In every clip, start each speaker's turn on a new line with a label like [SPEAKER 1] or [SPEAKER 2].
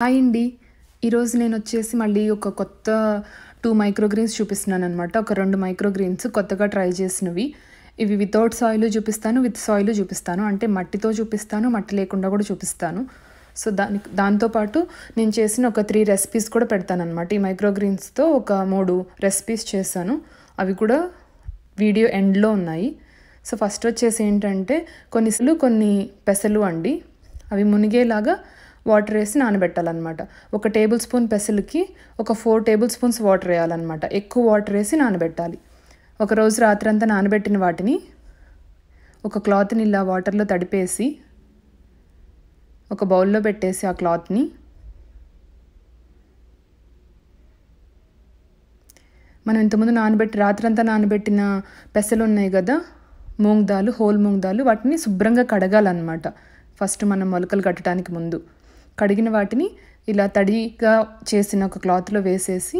[SPEAKER 1] Hi అండి. ఈరోజు నేను వచ్చేసి మళ్ళీ ఒక కొత్త 2 మైక్రోగ్రీన్స్ చూపిస్తున్నాననమాట. ఒక 2 మైక్రోగ్రీన్స్ కొత్తగా ట్రై చేసినవి. ఇవి వితౌట్ సాయిల్ చూపిస్తాను, విత్ సాయిల్ చూపిస్తాను. అంటే మట్టితో చూపిస్తాను, మట్టి లేకుండా కూడా చూపిస్తాను. సో దాంతో పాటు నేను చేసిన ఒక 3 రెసిపీస్ కూడా పెడతాననమాట. ఈ మైక్రోగ్రీన్స్తో ఒక 3 రెసిపీస్ చేశాను. అవి కూడా వీడియో ఎండ్లో ఉన్నాయి. సో ఫస్ట్ వచ్చేసి ఏంటంటే కొన్ని పెసలు అండి. అవి మునిగేలాగా వాటర్ వేసి నానబెట్టాలన్నమాట. 1 టేబుల్ స్పూన్ పెసలకి ఒక 4 టేబుల్ స్పూన్స్ వాటర్ వేయాలన్నమాట. ఎక్కువ వాటర్ వేసి నానబెట్టాలి. ఒక రోజు రాత్రంతా నానబెట్టిన వాటిని ఒక క్లాత్ని ఇలా వాటర్లో తడిపేసి ఒక బౌల్లో పెట్టేసి ఆ క్లాత్ని మనం ఇంతకుముందు రాత్రంతా నానబెట్టిన పెసలు ఉన్నాయి కదా, మూంగ్ దాల్, హోల్ మూంగ్ దాల్, వాటిని శుభ్రంగా కడగాలన్నమాట. ఫస్ట్ మనం మొలకలు కట్టడానికి ముందు కడిగిన వాటిని ఇలా తడిగా చేసిన ఒక క్లాత్లో వేసేసి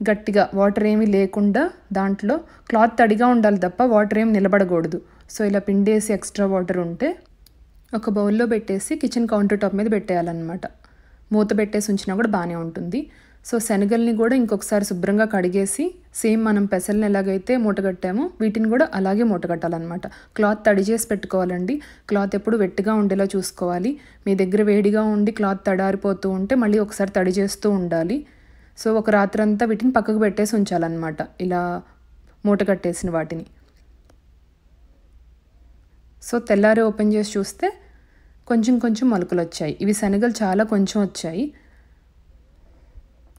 [SPEAKER 1] గట్టిగా వాటర్ ఏమీ లేకుండా దాంట్లో క్లాత్ తడిగా ఉండాలి తప్ప వాటర్ ఏమి నిలబడకూడదు. సో ఇలా పిండేసి ఎక్స్ట్రా వాటర్ ఉంటే ఒక బౌల్లో పెట్టేసి కిచెన్ కౌంటర్ టాప్ మీద పెట్టేయాలన్నమాట. మూత పెట్టేసి ఉంచినా కూడా బాగానే ఉంటుంది. సో శనగల్ని కూడా ఇంకొకసారి శుభ్రంగా కడిగేసి సేమ్ మనం పెసల్ని ఎలాగైతే మూటగట్టామో వీటిని కూడా అలాగే మూటగట్టాలన్నమాట. క్లాత్ తడి చేసి పెట్టుకోవాలండి. క్లాత్ ఎప్పుడు వెట్టిగా ఉండేలా చూసుకోవాలి. మీ దగ్గర వేడిగా ఉండి క్లాత్ తడారిపోతూ ఉంటే మళ్ళీ ఒకసారి తడి చేస్తూ ఉండాలి. సో ఒక రాత్రంతా వీటిని పక్కకు పెట్టేసి ఉంచాలన్నమాట. ఇలా మూటగట్టేసిన వాటిని. సో తెల్లారి ఓపెన్ చేసి చూస్తే కొంచెం మొలకలు వచ్చాయి. ఇవి శనగలు చాలా కొంచెం వచ్చాయి.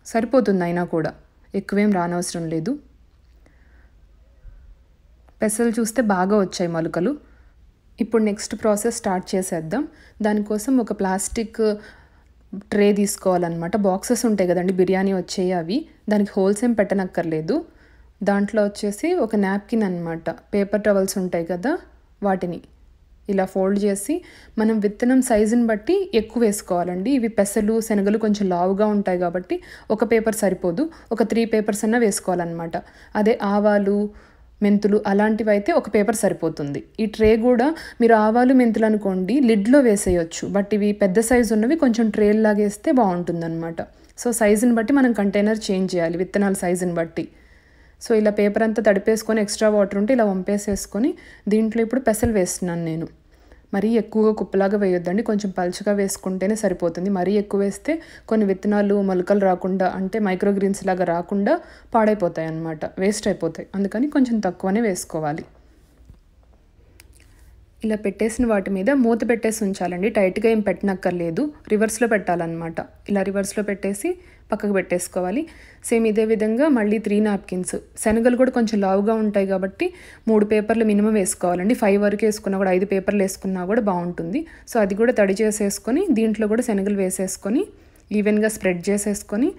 [SPEAKER 1] సరిపోతుంది, అయినా కూడా ఎక్కువేం రానవసరం లేదు. పెసలు చూస్తే బాగా వచ్చాయి మొలకలు. ఇప్పుడు నెక్స్ట్ ప్రాసెస్ స్టార్ట్ చేసేద్దాం. దానికోసం ఒక ప్లాస్టిక్ ట్రే తీసుకోవాలన్నమాట. బాక్సెస్ ఉంటాయి కదండి, బిర్యానీ వచ్చేవి అవి. దానికి హోల్స్ ఏం పెట్టనక్కర్లేదు. దాంట్లో వచ్చేసి ఒక నాప్కిన్ అన్నమాట. పేపర్ టవల్స్ ఉంటాయి కదా, వాటిని ఇలా ఫోల్డ్ చేసి మనం విత్తనం సైజుని బట్టి ఎక్కువ వేసుకోవాలండి. ఇవి పెసలు శనగలు కొంచెం లావుగా ఉంటాయి కాబట్టి ఒక పేపర్ సరిపోదు, ఒక 3 పేపర్స్ అన్నా వేసుకోవాలన్నమాట. అదే ఆవాలు మెంతులు అలాంటివి అయితే ఒక పేపర్ సరిపోతుంది. ఈ ట్రే కూడా మీరు ఆవాలు మెంతులు అనుకోండి లిడ్లో వేసేయచ్చు, బట్ ఇవి పెద్ద సైజు ఉన్నవి కొంచెం ట్రేల్లాగా వేస్తే బాగుంటుందన్నమాట. సో సైజుని బట్టి మనం కంటైనర్ చేంజ్ చేయాలి, విత్తనాల సైజుని బట్టి. సో ఇలా పేపర్ అంతా తడిపేసుకొని ఎక్స్ట్రా వాటర్ ఉంటే ఇలా వంపేసేసుకొని దీంట్లో ఇప్పుడు పెసలు వేస్తున్నాను నేను. మరీ ఎక్కువగా కుప్పలాగా వేయొద్దండి, కొంచెం పలుచగా వేసుకుంటేనే సరిపోతుంది. మరీ ఎక్కువ వేస్తే కొన్ని విత్తనాలు మొలకలు రాకుండా, అంటే మైక్రోగ్రీన్స్ లాగా రాకుండా పాడైపోతాయి అన్నమాట, వేస్ట్ అయిపోతాయి. అందుకని కొంచెం తక్కువనే వేసుకోవాలి. ఇలా పెట్టేసిన వాటి మీద మూత పెట్టేసి ఉంచాలండి. టైట్గా ఏం పెట్టనక్కర్లేదు, రివర్స్లో పెట్టాలన్నమాట. ఇలా రివర్స్లో పెట్టేసి పక్కకు పెట్టేసుకోవాలి. సేమ్ ఇదే విధంగా మళ్ళీ 3 నాప్కిన్స్. శనగలు కూడా కొంచెం లావుగా ఉంటాయి కాబట్టి 3 పేపర్లు మినిమం వేసుకోవాలండి. 5 వరకు వేసుకున్నా కూడా 5 పేపర్లు వేసుకున్నా కూడా బాగుంటుంది. సో అది కూడా తడి చేసేసుకొని దీంట్లో కూడా శనగలు వేసేసుకొని ఈవెన్గా స్ప్రెడ్ చేసేసుకొని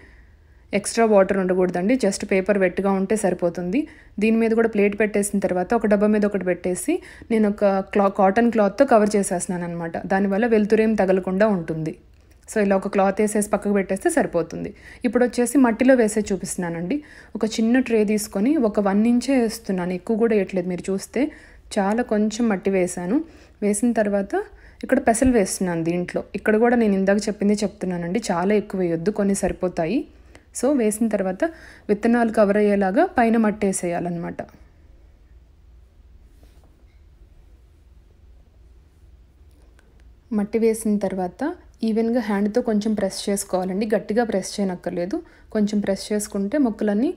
[SPEAKER 1] ఎక్స్ట్రా వాటర్ ఉండకూడదండి, జస్ట్ పేపర్ వెట్గా ఉంటే సరిపోతుంది. దీని మీద కూడా ప్లేట్ పెట్టేసిన తర్వాత ఒక డబ్బా మీద ఒకటి పెట్టేసి నేను ఒక కాటన్ క్లాత్తో కవర్ చేసేస్తున్నాను అనమాట. దానివల్ల వెలుతురేం తగలకుండా ఉంటుంది. సో ఇలా ఒక క్లాత్ వేసేసి పక్కకు పెట్టేస్తే సరిపోతుంది. ఇప్పుడు వచ్చేసి మట్టిలో వేసే చూపిస్తున్నానండి. ఒక చిన్న ట్రే తీసుకొని ఒక 1 ఇంచే వేస్తున్నాను, ఎక్కువ కూడా వేయట్లేదు. మీరు చూస్తే చాలా కొంచెం మట్టి వేసాను. వేసిన తర్వాత ఇక్కడ పెసలు వేస్తున్నాను దీంట్లో. ఇక్కడ కూడా నేను ఇందాక చెప్పింది చెప్తున్నానండి, చాలా ఎక్కువ వేయొద్దు, కొన్ని సరిపోతాయి. సో వేసిన తర్వాత విత్తనాలు కవర్ అయ్యేలాగా పైన మట్టి వేసేయాలన్నమాట. మట్టి వేసిన తర్వాత ఈవెన్గా హ్యాండ్తో కొంచెం ప్రెస్ చేసుకోవాలండి. గట్టిగా ప్రెస్ చేయనక్కర్లేదు, కొంచెం ప్రెస్ చేసుకుంటే మొక్కలన్నీ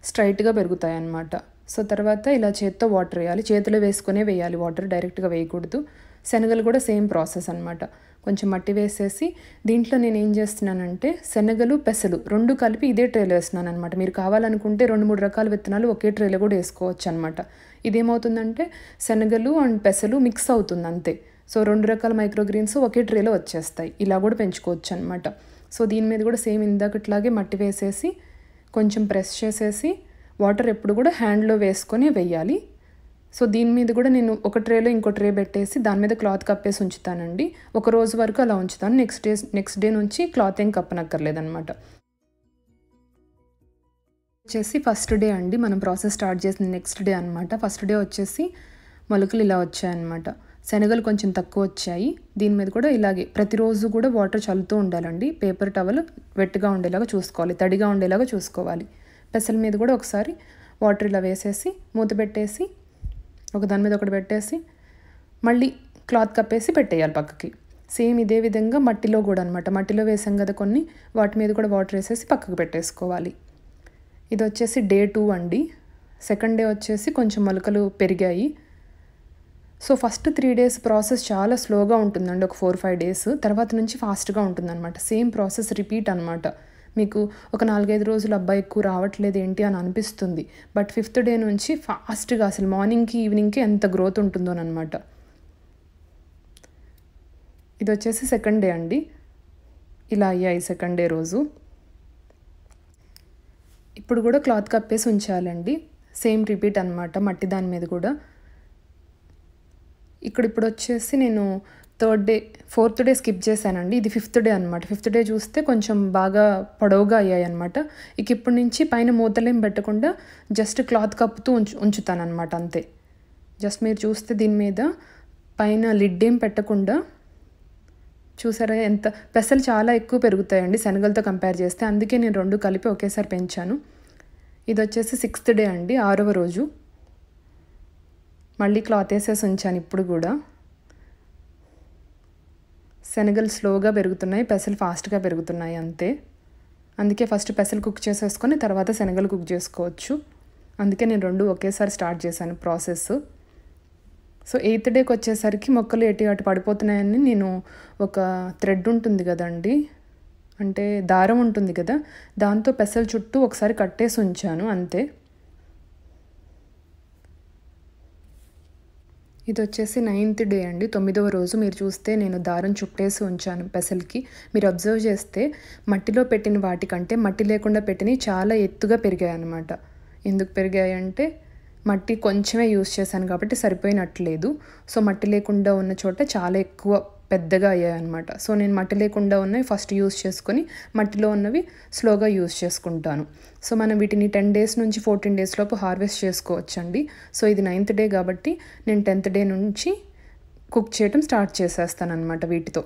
[SPEAKER 1] స్ట్రైట్గా పెరుగుతాయి అన్నమాట. సో తర్వాత ఇలా చేత్తో వాటర్ వేయాలి. చేతిలో వేసుకునే వేయాలి వాటర్, డైరెక్ట్గా వేయకూడదు. శనగలు కూడా సేమ్ ప్రాసెస్ అన్నమాట. కొంచెం మట్టి వేసేసి దీంట్లో నేను ఏం చేస్తున్నానంటే శనగలు పెసలు 2 కలిపి ఇదే ట్రేలో వేస్తున్నాను అనమాట. మీరు కావాలనుకుంటే 2-3 రకాల విత్తనాలు ఒకే ట్రేలో కూడా వేసుకోవచ్చు అనమాట. ఇదేమవుతుందంటే శనగలు అండ్ పెసలు మిక్స్ అవుతుంది అంతే. సో 2 రకాల మైక్రోగ్రీన్స్ ఒకే ట్రేలో వచ్చేస్తాయి. ఇలా కూడా పెంచుకోవచ్చు అనమాట. సో దీని మీద కూడా సేమ్ ఇందాకట్లాగే మట్టి వేసేసి కొంచెం ప్రెస్ చేసేసి వాటర్ ఎప్పుడు కూడా హ్యాండ్లో వేసుకొని వేయాలి. సో దీని మీద కూడా నేను ఒక ట్రేలో ఇంకో ట్రే పెట్టేసి దాని మీద క్లాత్ కప్పేసి ఉంచుతానండి. ఒక రోజు వరకు అలా ఉంచుతాను. నెక్స్ట్ డే నుంచి క్లాత్ ఏం కప్పనక్కర్లేదనమాట. వచ్చేసి ఫస్ట్ డే అండి, మనం ప్రాసెస్ స్టార్ట్ చేసిన నెక్స్ట్ డే అనమాట. ఫస్ట్ డే వచ్చేసి మొలకలు ఇలా వచ్చాయన్నమాట. శనగలు కొంచెం తక్కువ వచ్చాయి. దీని మీద కూడా ఇలాగే ప్రతిరోజు కూడా వాటర్ చల్లుతూ ఉండాలండి. పేపర్ టవల్ వెట్గా ఉండేలాగా చూసుకోవాలి, తడిగా ఉండేలాగా చూసుకోవాలి. పెసల మీద కూడా ఒకసారి వాటర్ ఇలా వేసేసి మూత పెట్టేసి ఒక దాని మీద ఒకటి పెట్టేసి మళ్ళీ క్లాత్ కప్పేసి పెట్టేయాలి పక్కకి. సేమ్ ఇదే విధంగా మట్టిలో కూడా అనమాట. మట్టిలో వేసాం కదా కొన్ని, వాటి మీద కూడా వాటర్ వేసేసి పక్కకు పెట్టేసుకోవాలి. ఇది వచ్చేసి డే 2 అండి. సెకండ్ డే వచ్చేసి కొంచెం మొలకలు పెరిగాయి. సో ఫస్ట్ 3 days ప్రాసెస్ చాలా స్లోగా ఉంటుందండి, ఒక 4-5 days. తర్వాత నుంచి ఫాస్ట్గా ఉంటుందన్నమాట. సేమ్ ప్రాసెస్ రిపీట్ అనమాట. మీకు ఒక 4-5 రోజులు అబ్బాయి ఎక్కువ రావట్లేదు ఏంటి అని అనిపిస్తుంది. బట్ 5th day నుంచి ఫాస్ట్గా అసలు మార్నింగ్కి ఈవినింగ్కి ఎంత గ్రోత్ ఉంటుందోనమాట. ఇది వచ్చేసి సెకండ్ డే అండి. ఇలా అయ్యాయి సెకండ్ డే రోజు. ఇప్పుడు కూడా క్లాత్ కప్పేసి ఉంచాలండి. సేమ్ రిపీట్ అనమాట మట్టి దాని మీద కూడా. ఇప్పుడు వచ్చేసి నేను 3rd day 4th day skip చేశానండి. ఇది 5th day అనమాట. 5th day చూస్తే కొంచెం బాగా పొడవుగా అయ్యాయి అనమాట. ఇప్పటి నుంచి పైన మూతలేం పెట్టకుండా జస్ట్ క్లాత్ కప్పుతూ ఉంచుతానమాట అంతే. జస్ట్ మీరు చూస్తే దీని మీద పైన లిడ్ ఏం పెట్టకుండా, చూసారా ఎంత పెసలు చాలా ఎక్కువ పెరుగుతాయండి శనగలతో కంపేర్ చేస్తే. అందుకే నేను 2 కలిపి ఒకేసారి పెంచాను. ఇది వచ్చేసి 6th day అండి, 6వ రోజు. మళ్ళీ క్లాత్ వేసేసి ఉంచాను. ఇప్పుడు కూడా శనగలు స్లోగా పెరుగుతున్నాయి, పెసలు ఫాస్ట్గా పెరుగుతున్నాయి అంతే. అందుకే ఫస్ట్ పెసలు కుక్ చేసేసుకొని తర్వాత శనగలు కుక్ చేసుకోవచ్చు. అందుకే నేను 2 ఒకేసారి స్టార్ట్ చేశాను ప్రాసెస్. సో 8th dayకి వచ్చేసరికి మొక్కలు అటు పడిపోతున్నాయని నేను ఒక థ్రెడ్ ఉంటుంది కదండి, అంటే దారం ఉంటుంది కదా, దాంతో పెసల చుట్టూ ఒకసారి కట్టేసి ఉంచాను అంతే. ఇది వచ్చేసి 9th day అండి, 9వ రోజు. మీరు చూస్తే నేను దారం చుట్టేసి ఉంచాను పెసలకి. మీరు అబ్జర్వ్ చేస్తే మట్టిలో పెట్టిన వాటికంటే మట్టి లేకుండా పెట్టినవి చాలా ఎత్తుగా పెరిగాయి అన్నమాట. ఎందుకు పెరిగాయంటే మట్టి కొంచెమే యూస్ చేశాను కాబట్టి సరిపోయినట్లేదు. సో మట్టి లేకుండా ఉన్న చోట చాలా ఎక్కువ పెద్దగా అయ్యాయి అనమాట. సో నేను మట్టి లేకుండా ఉన్నవి ఫస్ట్ యూస్ చేసుకొని మట్టిలో ఉన్నవి స్లోగా యూస్ చేసుకుంటాను. సో మనం వీటిని 10 days నుంచి 14 days లోపు హార్వెస్ట్ చేసుకోవచ్చండి. సో ఇది 9th day కాబట్టి నేను 10th day నుంచి కుక్ చేయడం స్టార్ట్ చేసేస్తాను అనమాట వీటితో.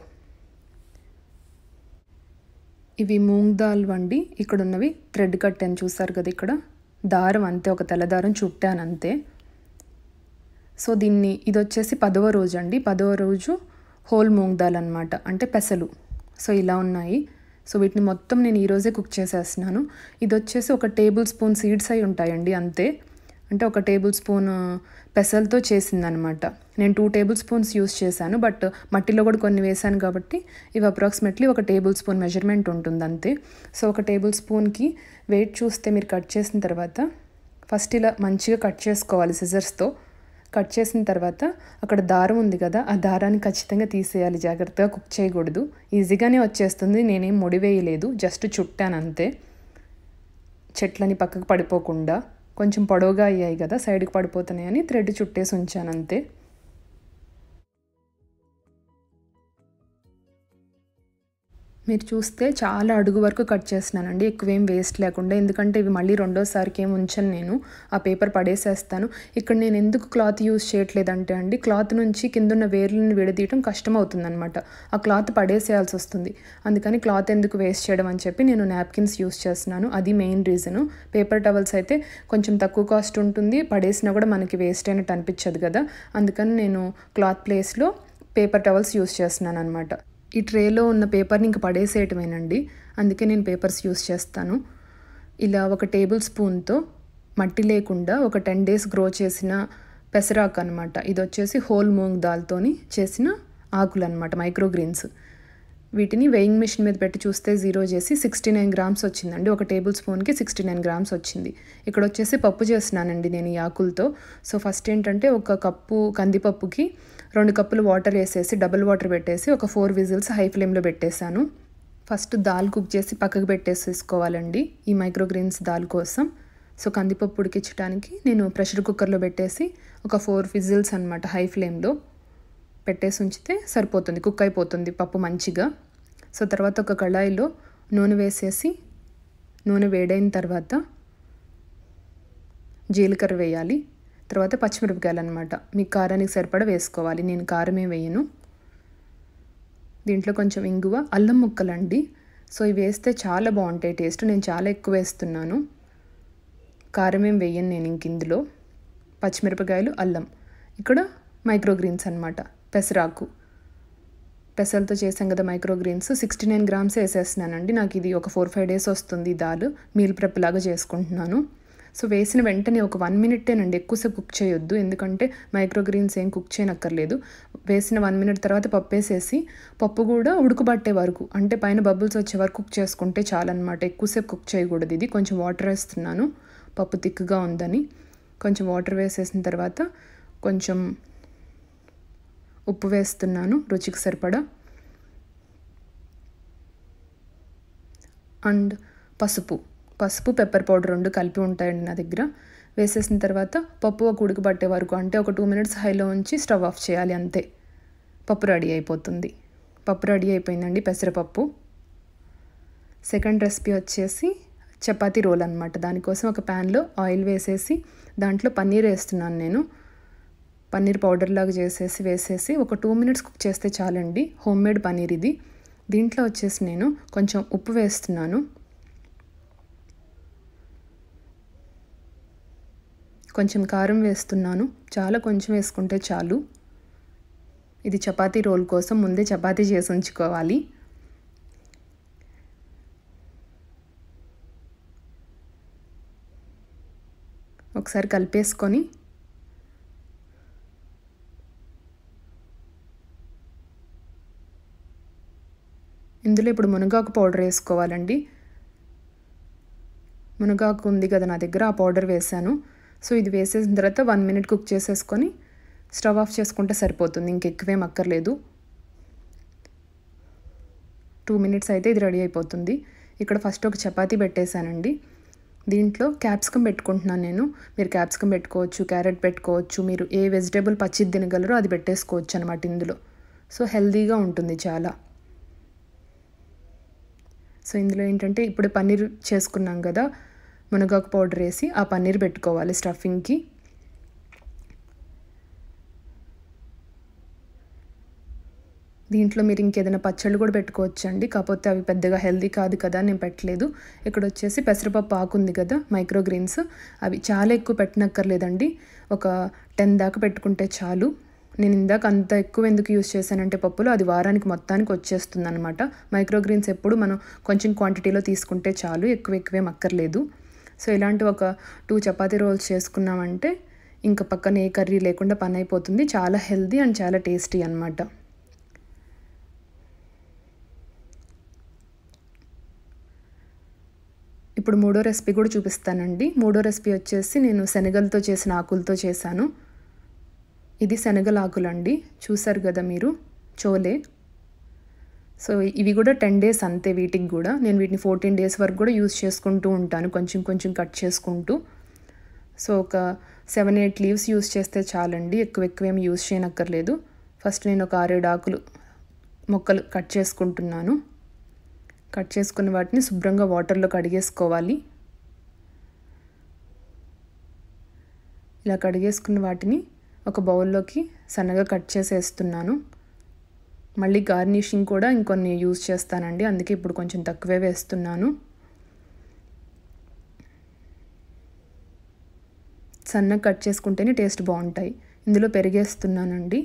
[SPEAKER 1] ఇవి మూంగ్ దాల్ వండి ఇక్కడ ఉన్నవి థ్రెడ్ కట్టాను చూసారు కదా, ఇక్కడ దారం అంతే, ఒక తెల్ల దారం చుట్టాను అంతే. సో ఇది వచ్చేసి 10వ రోజు అండి. 10వ రోజు హోల్ మూంగ్ దాల్ అనమాట, అంటే పెసలు. సో ఇలా ఉన్నాయి. సో వీటిని మొత్తం నేను ఈరోజే కుక్ చేసేస్తున్నాను. ఇది వచ్చేసి ఒక టేబుల్ స్పూన్ సీడ్స్ అయి ఉంటాయండి అంతే. అంటే ఒక టేబుల్ స్పూన్ పెసలతో చేసిందనమాట. నేను 2 tablespoons యూస్ చేశాను, బట్ మట్టిలో కూడా కొన్ని వేసాను కాబట్టి ఇవి అప్రాక్సిమేట్లీ ఒక టేబుల్ స్పూన్ మెజర్మెంట్ ఉంటుంది అంతే. సో ఒక టేబుల్ స్పూన్కి వెయిట్ చూస్తే మీరు కట్ చేసిన తర్వాత ఫస్ట్ ఇలా మంచిగా కట్ చేసుకోవాలి సిజర్స్తో. కట్ చేసిన తర్వాత అక్కడ దారం ఉంది కదా, ఆ దారాన్ని ఖచ్చితంగా తీసేయాలి, జాగ్రత్తగా కుక్ చేయకూడదు. ఈజీగానే వచ్చేస్తుంది, నేనేం ముడివేయలేదు, జస్ట్ చుట్టాను అంతే. చెట్లని పక్కకు పడిపోకుండా. కొంచెం పొడవుగా అయ్యాయి కదా, సైడ్కి పడిపోతున్నాయని థ్రెడ్ చుట్టేసి ఉంచాను అంతే. మీరు చూస్తే చాలా అడుగు వరకు కట్ చేస్తున్నానండి, ఎక్కువేం వేస్ట్ లేకుండా. ఎందుకంటే ఇవి మళ్ళీ రెండోసారికి ఏం ఉంచను నేను, ఆ పేపర్ పడేసేస్తాను. ఇక్కడ నేను ఎందుకు క్లాత్ యూస్ చేయట్లేదంటే అండి, క్లాత్ నుంచి కిందున్న వేర్లను విడదీయటం కష్టం అవుతుందన్నమాట. ఆ క్లాత్ పడేసేయాల్సి వస్తుంది. అందుకని క్లాత్ ఎందుకు వేస్ట్ చేయడం అని చెప్పి నేను నాప్కిన్స్ యూస్ చేస్తున్నాను. అది మెయిన్ రీజను. పేపర్ టవల్స్ అయితే కొంచెం తక్కువ కాస్ట్ ఉంటుంది, పడేసినా కూడా మనకి వేస్ట్ అయినట్టు అనిపించదు కదా. అందుకని నేను క్లాత్ ప్లేస్లో పేపర్ టవల్స్ యూస్ చేస్తున్నాను అనమాట. ఈ ట్రేలో ఉన్న పేపర్ని ఇంక పడేసేయటమేనండి, అందుకే నేను పేపర్స్ యూస్ చేస్తాను. ఇలా ఒక టేబుల్ స్పూన్తో మట్టి లేకుండా ఒక 10 days గ్రో చేసిన పెసరాకు అనమాట. ఇది వచ్చేసి హోల్ మూంగ్ దాల్తోని చేసిన ఆకులు అనమాట, మైక్రోగ్రీన్స్. వీటిని వెయింగ్ మిషన్ మీద పెట్టి చూస్తే జీరో చేసి 69 grams వచ్చిందండి. ఒక టేబుల్ స్పూన్కి 69 grams వచ్చింది. ఇక్కడ వచ్చేసి పప్పు చేస్తున్నానండి నేను ఈ ఆకులతో. సో ఫస్ట్ ఏంటంటే ఒక కప్పు కందిపప్పుకి 2 కప్పులు వాటర్ వేసేసి డబుల్ వాటర్ పెట్టేసి ఒక 4 whistles హై ఫ్లేమ్లో పెట్టేశాను. ఫస్ట్ దాల్ కుక్ చేసి పక్కకు పెట్టేసేసుకోవాలండి ఈ మైక్రోగ్రీన్స్ దాల్ కోసం. సో కందిపప్పు ఉడికించడానికి నేను ప్రెషర్ కుక్కర్లో పెట్టేసి ఒక 4 whistles అనమాట హై ఫ్లేమ్లో పెట్టేసి ఉంచితే సరిపోతుంది, కుక్ అయిపోతుంది పప్పు మంచిగా. సో తర్వాత ఒక కళాయిలో నూనె వేసేసి నూనె వేడైన తర్వాత జీలకర్ర వేయాలి. తర్వాత పచ్చిమిరపకాయలు అనమాట. మీ కారానికి సరిపడా వేసుకోవాలి. నేను కారమే వేయను. దీంట్లో కొంచెం ఇంగువ, అల్లం ముక్కలండి. సో ఇవి వేస్తే చాలా బాగుంటాయి టేస్ట్. నేను చాలా ఎక్కువ వేస్తున్నాను. కారం ఏం వేయను నేను ఇంక ఇందులో. పచ్చిమిరపకాయలు, అల్లం. ఇక్కడ మైక్రోగ్రీన్స్ అనమాట, పెసరాకు. పెసలతో చేసాం కదా మైక్రోగ్రీన్స్. 69 గ్రామ్స్ వేసేస్తున్నానండి. నాకు ఇది ఒక 4-5 days వస్తుంది దాల్. మీల్ ప్రెప్ లాగా చేసుకుంటున్నాను. సో వేసిన వెంటనే ఒక 1 minute ఎక్కువసేపు కుక్ చేయొద్దు, ఎందుకంటే మైక్రోగ్రీన్స్ ఏం కుక్ చేయనక్కర్లేదు. వేసిన 1 minute తర్వాత పప్పు వేసేసి పప్పు కూడా ఉడకబట్టే వరకు, అంటే పైన బబుల్స్ వచ్చే వరకు కుక్ చేసుకుంటే చాలన్నమాట. ఎక్కువసేపు కుక్ చేయకూడదు. ఇది కొంచెం వాటర్ వేస్తున్నాను, పప్పు థిక్గా ఉందని. కొంచెం వాటర్ వేసేసిన తర్వాత కొంచెం ఉప్పు వేస్తున్నాను రుచికి సరిపడా. అండ్ పసుపు, పెప్పర్ పౌడర్ 2 కలిపి ఉంటాయండి నా దగ్గర. వేసేసిన తర్వాత పప్పు ఒక ఉడకబట్టే వరకు, అంటే ఒక 2 minutes హైలో ఉంచి స్టవ్ ఆఫ్ చేయాలి, అంతే. పప్పు రెడీ అయిపోతుంది. పప్పు రెడీ అయిపోయిందండి, పెసరపప్పు. సెకండ్ రెసిపీ వచ్చేసి చపాతీ రోల్ అనమాట. దానికోసం ఒక ప్యాన్లో ఆయిల్ వేసేసి దాంట్లో పన్నీర్ వేస్తున్నాను నేను. పన్నీర్ పౌడర్ లాగా వేసేసి ఒక 2 minutes కుక్ చేస్తే చాలండి. హోమ్మేడ్ పన్నీర్ ఇది. దీంట్లో వచ్చేసి నేను కొంచెం ఉప్పు వేస్తున్నాను, కొంచెం కారం వేస్తున్నాను. చాలా కొంచెం వేసుకుంటే చాలు. ఇది చపాతీ రోల్ కోసం ముందే చపాతీ చేసి ఉంచుకోవాలి. ఒకసారి కలిపేసుకొని ఇందులో ఇప్పుడు మునగాకు పౌడర్ వేసుకోవాలండి. మునగాకు ఉంది కదా నా దగ్గర, ఆ పౌడర్ వేసాను. సో ఇది వేసేసిన తర్వాత 1 minute కుక్ చేసేసుకొని స్టవ్ ఆఫ్ చేసుకుంటే సరిపోతుంది. ఇంకెక్కువేం అక్కర్లేదు. 2 minutes అయితే ఇది రెడీ అయిపోతుంది. ఇక్కడ ఫస్ట్ ఒక చపాతీ పెట్టేశానండి. దీంట్లో క్యాప్సికమ్ పెట్టుకుంటున్నాను నేను. మీరు క్యాప్సికమ్ పెట్టుకోవచ్చు, క్యారెట్ పెట్టుకోవచ్చు, మీరు ఏ వెజిటేబుల్ పచ్చిది తినగలరో అది పెట్టేసుకోవచ్చు అనమాట ఇందులో. సో హెల్తీగా ఉంటుంది చాలా. సో ఇందులో ఏంటంటే ఇప్పుడు పన్నీర్ చేసుకున్నాం కదా, మునగాకు పౌడర్ వేసి ఆ పన్నీర్ పెట్టుకోవాలి స్టఫింగ్కి. దీంట్లో మీరు ఇంకేదైనా పచ్చళ్ళు కూడా పెట్టుకోవచ్చు అండి, కాకపోతే అవి పెద్దగా హెల్తీ కాదు కదా, నేను పెట్టలేదు. ఇక్కడ వచ్చేసి పెసరపప్పు ఆకు ఉంది కదా, మైక్రోగ్రీన్స్, అవి చాలా ఎక్కువ పెట్టనక్కర్లేదండి. ఒక 10 దాకా పెట్టుకుంటే చాలు. నేను ఇందాక అంత ఎక్కువ ఎందుకు యూస్ చేశానంటే పప్పులో, అది వారానికి మొత్తానికి వచ్చేస్తుంది అనమాట. మైక్రోగ్రీన్స్ ఎప్పుడు మనం కొంచెం క్వాంటిటీలో తీసుకుంటే చాలు, ఎక్కువేం అక్కర్లేదు. సో ఇలాంటి ఒక 2 చపాతీ రోల్స్ చేసుకున్నామంటే ఇంకా పక్కన ఏ కర్రీ లేకుండా పని అయిపోతుంది. చాలా హెల్తీ అండ్ చాలా టేస్టీ అనమాట. ఇప్పుడు మూడో రెసిపీ కూడా చూపిస్తానండి. మూడో రెసిపీ వచ్చేసి నేను శనగలతో చేసిన ఆకులతో చేశాను. ఇది శనగల ఆకులండి, చూసారు కదా మీరు, చోలే. సో ఇవి కూడా 10 days అంతే. వీటికి కూడా నేను వీటిని 14 days వరకు కూడా యూస్ చేసుకుంటూ ఉంటాను, కొంచెం కట్ చేసుకుంటూ. సో ఒక 7-8 leaves యూస్ చేస్తే చాలండి, ఎక్కువేమి యూస్ చేయనక్కర్లేదు. ఫస్ట్ నేను ఒక 6-7 ఆకులు మొక్కలు కట్ చేసుకుంటున్నాను. కట్ చేసుకున్న వాటిని శుభ్రంగా వాటర్లో కడిగేసుకోవాలి. ఇలా కడిగేసుకున్న వాటిని ఒక బౌల్లోకి సన్నగా కట్ చేసేస్తున్నాను. మళ్ళీ గార్నిషింగ్ కూడా ఇంకొన్ని యూజ్ చేస్తానండి, అందుకే ఇప్పుడు కొంచెం తక్కువే వేస్తున్నాను. సన్నగా కట్ చేసుకుంటేనే టేస్ట్ బాగుంటాయి. ఇందులో పెరిగేస్తున్నానండి.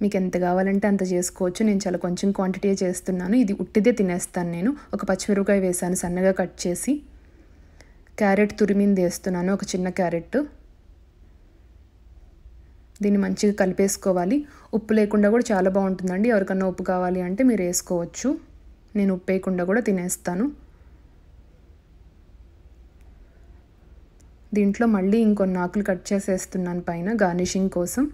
[SPEAKER 1] మీకు ఎంత కావాలంటే అంత చేసుకోవచ్చు. నేను చాలా కొంచెం క్వాంటిటీ చేస్తున్నాను. ఇది ఉట్టిదే తినేస్తాను నేను. ఒక పచ్చిమిరపకాయ వేసాను సన్నగా కట్ చేసి. క్యారెట్ తురిమింది వేస్తున్నాను, ఒక చిన్న క్యారెట్. దీన్ని మంచిగా కలిపేసుకోవాలి. ఉప్పు లేకుండా కూడా చాలా బాగుంటుందండి. ఎవరికన్నా ఉప్పు కావాలి అంటే మీరు వేసుకోవచ్చు. నేను ఉప్పు వేయకుండా కూడా తినేస్తాను. దీంట్లో మళ్ళీ ఇంకొన్ని ఆకులు కట్ చేసేస్తున్నాను పైన గార్నిషింగ్ కోసం.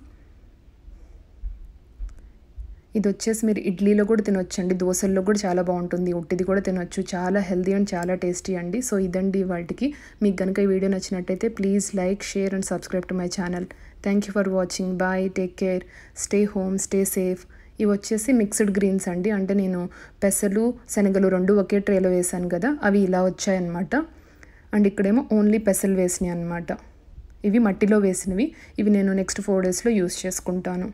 [SPEAKER 1] ఇది వచ్చేసి మీరు ఇడ్లీలో కూడా తినొచ్చండి, దోశల్లో కూడా చాలా బాగుంటుంది. ఉట్టిది కూడా తినొచ్చు. చాలా హెల్తీ అండ్ చాలా టేస్టీ అండి. సో ఇదండి వాటికి. మీకు కనుక ఈ వీడియో నచ్చినట్టయితే please like, share and subscribe to my channel. Thank you for watching. Bye, take care, stay home, stay safe. ఇవి వచ్చేసి మిక్స్డ్ గ్రీన్స్ అండి, అంటే నేను పెసలు శనగలు 2 ఒకే ట్రేలో వేసాను కదా, అవి ఇలా వచ్చాయన్నమాట. అండ్ ఇక్కడేమో ఓన్లీ పెసలు వేసినాయి అన్నమాట. ఇవి మట్టిలో వేసినవి. ఇవి నేను నెక్స్ట్ 4 డేస్లో యూస్ చేసుకుంటాను.